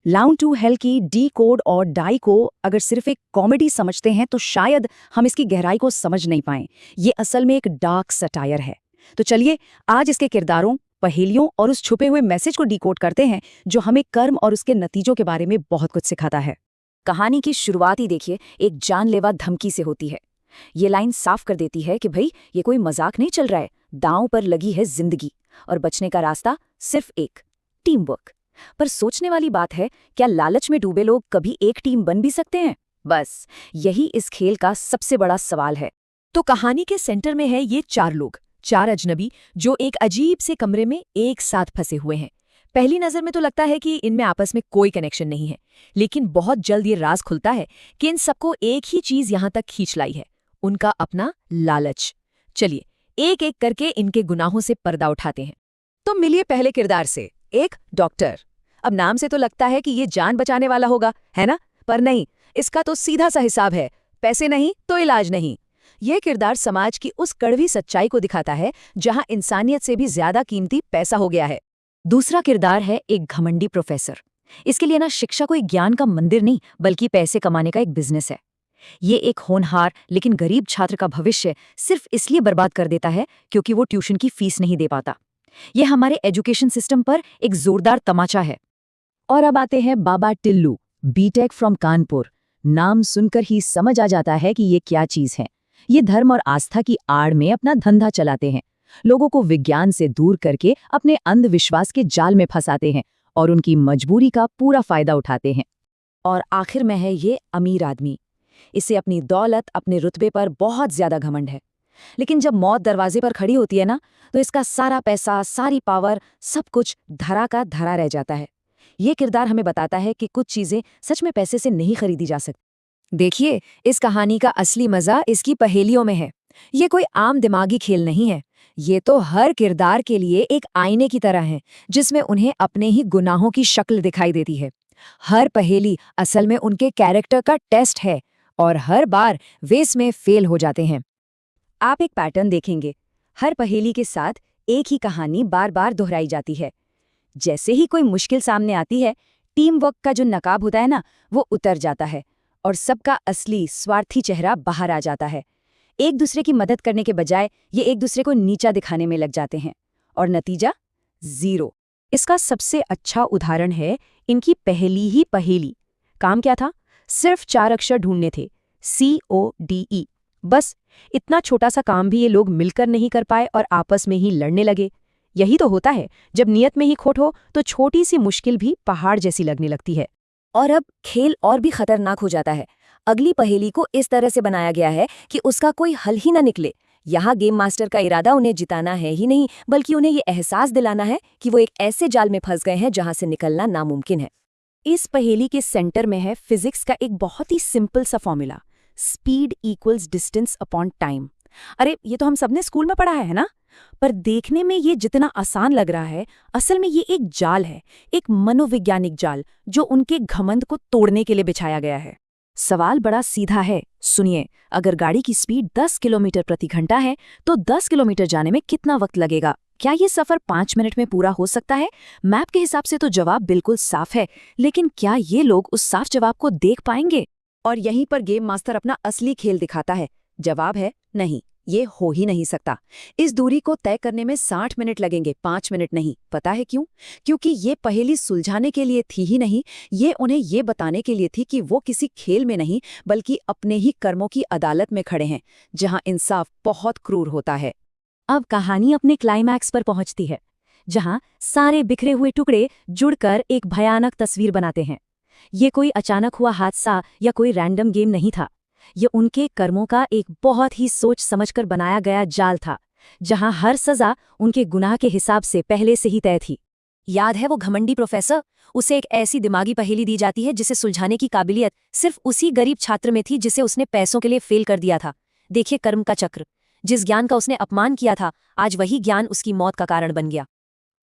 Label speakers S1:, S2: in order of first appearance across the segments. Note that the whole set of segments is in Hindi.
S1: लाउंड टू हेल की डी कोड और डाई को अगर सिर्फ एक कॉमेडी समझते हैं तो शायद हम इसकी गहराई को समझ नहीं पाएं। ये असल में एक डार्क सटायर है। तो चलिए आज इसके किरदारों, पहेलियों और उस छुपे हुए मैसेज को डिकोड करते हैं जो हमें कर्म और उसके नतीजों के बारे में बहुत कुछ सिखाता है। कहानी की शुरुआत ही देखिए एक जानलेवा धमकी से होती है। ये लाइन साफ कर देती है कि भाई ये कोई मजाक नहीं चल रहा है, दांव पर लगी है जिंदगी और बचने का रास्ता सिर्फ एक, टीम वर्क। पर सोचने वाली बात है, क्या लालच में डूबे लोग कभी एक टीम बन भी सकते हैं? बस यही इस खेल का सबसे बड़ा सवाल है।
S2: तो कहानी के सेंटर में है ये चार लोग, चार अजनबी जो एक अजीब से कमरे में एक साथ फंसे हुए हैं। पहली नजर में तो लगता है कि इनमें आपस में कोई कनेक्शन नहीं है, लेकिन बहुत जल्द ये राज खुलता है कि इन सबको एक ही चीज यहां तक खींच लाई है, उनका अपना लालच। चलिए एक एक करके इनके गुनाहों से पर्दा उठाते हैं। तो मिलिए पहले किरदार से, एक डॉक्टर। अब नाम से तो लगता है कि ये जान बचाने वाला होगा, है ना? पर नहीं, इसका तो सीधा सा हिसाब है, पैसे नहीं तो इलाज नहीं। यह किरदार समाज की उस कड़वी सच्चाई को दिखाता है जहां इंसानियत से भी ज्यादा कीमती पैसा हो गया है।
S1: दूसरा किरदार है एक घमंडी प्रोफेसर। इसके लिए ना शिक्षा कोई ज्ञान का मंदिर नहीं बल्कि पैसे कमाने का एक बिजनेस है। ये एक होनहार लेकिन गरीब छात्र का भविष्य सिर्फ इसलिए बर्बाद कर देता है क्योंकि वो ट्यूशन की फीस नहीं दे पाता। ये हमारे एजुकेशन सिस्टम पर एक जोरदार तमाचा है। और अब आते हैं बाबा टिल्लू, बीटेक फ्रॉम कानपुर। नाम सुनकर ही समझ आ जाता है कि ये क्या चीज है। ये धर्म और आस्था की आड़ में अपना धंधा चलाते हैं, लोगों को विज्ञान से दूर करके अपने अंधविश्वास के जाल में फंसाते हैं और उनकी मजबूरी का पूरा फायदा उठाते हैं। और आखिर में है ये अमीर आदमी। इसे अपनी दौलत, अपने रुतबे पर बहुत ज्यादा घमंड है, लेकिन जब मौत दरवाजे पर खड़ी होती है ना, तो इसका सारा पैसा, सारी पावर, सब कुछ धरा का धरा रह जाता है। ये किरदार हमें बताता है कि कुछ चीजें सच में पैसे से नहीं खरीदी जा सकती।
S2: देखिए, इस कहानी का असली मजा इसकी पहेलियों में है। ये कोई आम दिमागी खेल नहीं है, ये तो हर किरदार के लिए एक आईने की तरह है जिसमें उन्हें अपने ही गुनाहों की शक्ल दिखाई देती है। हर पहेली असल में उनके कैरेक्टर का टेस्ट है और हर बार वे इसमें फेल हो जाते हैं।
S1: आप एक पैटर्न देखेंगे, हर पहेली के साथ एक ही कहानी बार बार दोहराई जाती है। जैसे ही कोई मुश्किल सामने आती है, टीम वर्क का जो नकाब होता है ना, वो उतर जाता है और सबका असली स्वार्थी चेहरा बाहर आ जाता है। एक दूसरे की मदद करने के बजाय ये एक दूसरे को नीचा दिखाने में लग जाते हैं और नतीजा जीरो। इसका सबसे अच्छा उदाहरण है इनकी पहली ही पहेली। काम क्या था? सिर्फ 4 अक्षर ढूंढने थे, CODE। बस इतना छोटा सा काम भी ये लोग मिलकर नहीं कर पाए और आपस में ही लड़ने लगे। यही तो होता है, जब नियत में ही खोट हो तो छोटी सी मुश्किल भी पहाड़ जैसी लगने लगती है। और अब खेल और भी खतरनाक हो जाता है। अगली पहेली को इस तरह से बनाया गया है कि उसका कोई हल ही ना निकले। यहाँ गेम मास्टर का इरादा उन्हें जिताना है ही नहीं, बल्कि उन्हें ये एहसास दिलाना है कि वो एक ऐसे जाल में फंस गए हैं जहां से निकलना नामुमकिन है। इस पहेली के सेंटर में है फिजिक्स का एक बहुत ही सिंपल सा formula, speed equals distance upon time. अरे ये तो हम सबने स्कूल में पढ़ा है ना? पर देखने में ये जितना आसान लग रहा है, असल में ये एक जाल है, एक मनोवैज्ञानिक जाल जो उनके घमंड को तोड़ने के लिए बिछाया गया है। सवाल बड़ा सीधा है, सुनिए। अगर गाड़ी की स्पीड 10 किलोमीटर प्रति घंटा है तो 10 किलोमीटर जाने में कितना वक्त लगेगा? क्या ये सफर 5 मिनट में पूरा हो सकता है? मैप के हिसाब से तो जवाब बिल्कुल साफ है, लेकिन क्या ये लोग उस साफ जवाब को देख पाएंगे? और यहीं पर गेम मास्टर अपना असली खेल दिखाता है। जवाब है नहीं, ये हो ही नहीं सकता। इस दूरी को तय करने में 60 मिनट लगेंगे, 5 मिनट नहीं। पता है क्यों? क्योंकि ये पहेली सुलझाने के लिए थी ही नहीं, ये उन्हें ये बताने के लिए थी कि वो किसी खेल में नहीं बल्कि अपने ही कर्मों की अदालत में खड़े हैं, जहां इंसाफ बहुत क्रूर होता है। अब कहानी अपने क्लाइमैक्स पर पहुंचती है, जहां सारे बिखरे हुए टुकड़े जुड़कर एक भयानक तस्वीर बनाते हैं। ये कोई अचानक हुआ हादसा या कोई रैंडम गेम नहीं था। ये उनके कर्मों का एक बहुत ही सोच समझकर बनाया गया जाल था, जहां हर सजा उनके गुनाह के हिसाब से पहले से ही तय थी। याद है वो घमंडी प्रोफेसर? उसे एक ऐसी दिमागी पहेली दी जाती है जिसे सुलझाने की काबिलियत सिर्फ उसी गरीब छात्र में थी जिसे उसने पैसों के लिए फेल कर दिया था। देखिए कर्म का चक्र। जिस ज्ञान का उसने अपमान किया था, आज वही ज्ञान उसकी मौत का कारण बन गया।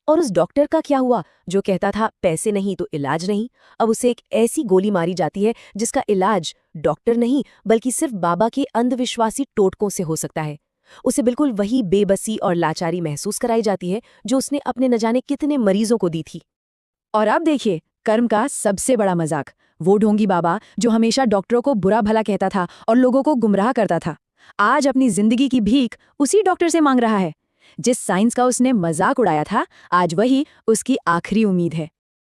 S1: और उस डॉक्टर का क्या हुआ जो कहता था पैसे नहीं तो इलाज नहीं? अब उसे एक ऐसी गोली मारी जाती है जिसका इलाज डॉक्टर नहीं बल्कि सिर्फ बाबा के अंधविश्वासी टोटकों से हो सकता है। उसे बिल्कुल वही बेबसी और लाचारी महसूस कराई जाती है जो उसने अपने न जाने कितने मरीजों को दी थी। और अब देखिए
S2: कर्म का सबसे बड़ा मजाक, वो ढोंगी बाबा जो हमेशा डॉक्टरों को बुरा भला कहता था और लोगों को गुमराह करता था, आज अपनी जिंदगी की भीख उसी डॉक्टर से मांग रहा है। जिस साइंस का उसने मजाक उड़ाया था, आज वही उसकी आखिरी उम्मीद है।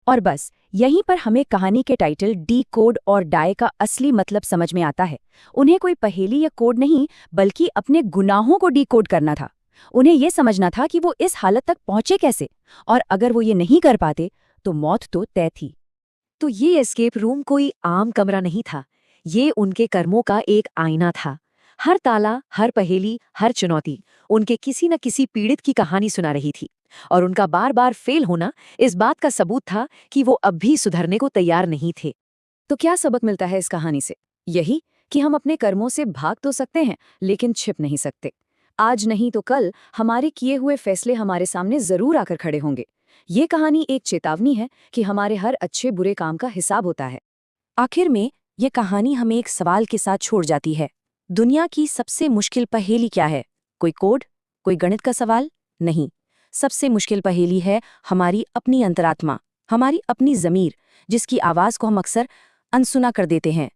S1: और बस यहीं पर हमें कहानी के टाइटल डी कोड और डाई का असली मतलब समझ में आता है। उन्हें कोई पहेली या कोड नहीं, बल्कि अपने गुनाहों को डी कोड करना था। उन्हें यह समझना था कि वो इस हालत तक पहुंचे कैसे, और अगर वो ये नहीं कर पाते तो मौत तो तय थी।
S2: तो ये एस्केप रूम कोई आम कमरा नहीं था, ये उनके कर्मों का एक आईना था। हर ताला, हर पहेली, हर चुनौती उनके किसी न किसी पीड़ित की कहानी सुना रही थी, और उनका बार बार फेल होना इस बात का सबूत था कि वो अब भी सुधरने को तैयार नहीं थे।
S1: तो क्या सबक मिलता है इस कहानी से? यही कि हम अपने कर्मों से भाग तो सकते हैं, लेकिन छिप नहीं सकते। आज नहीं तो कल हमारे किए हुए फैसले हमारे सामने जरूर आकर खड़े होंगे। ये कहानी एक चेतावनी है कि हमारे हर अच्छे बुरे काम का हिसाब होता है। आखिर में ये कहानी हमें एक सवाल के साथ छोड़ जाती है। दुनिया की सबसे मुश्किल पहेली क्या है? कोई कोड, कोई गणित का सवाल नहीं। सबसे मुश्किल पहेली है हमारी अपनी अंतरात्मा, हमारी अपनी ज़मीर, जिसकी आवाज़ को हम अक्सर अनसुना कर देते हैं।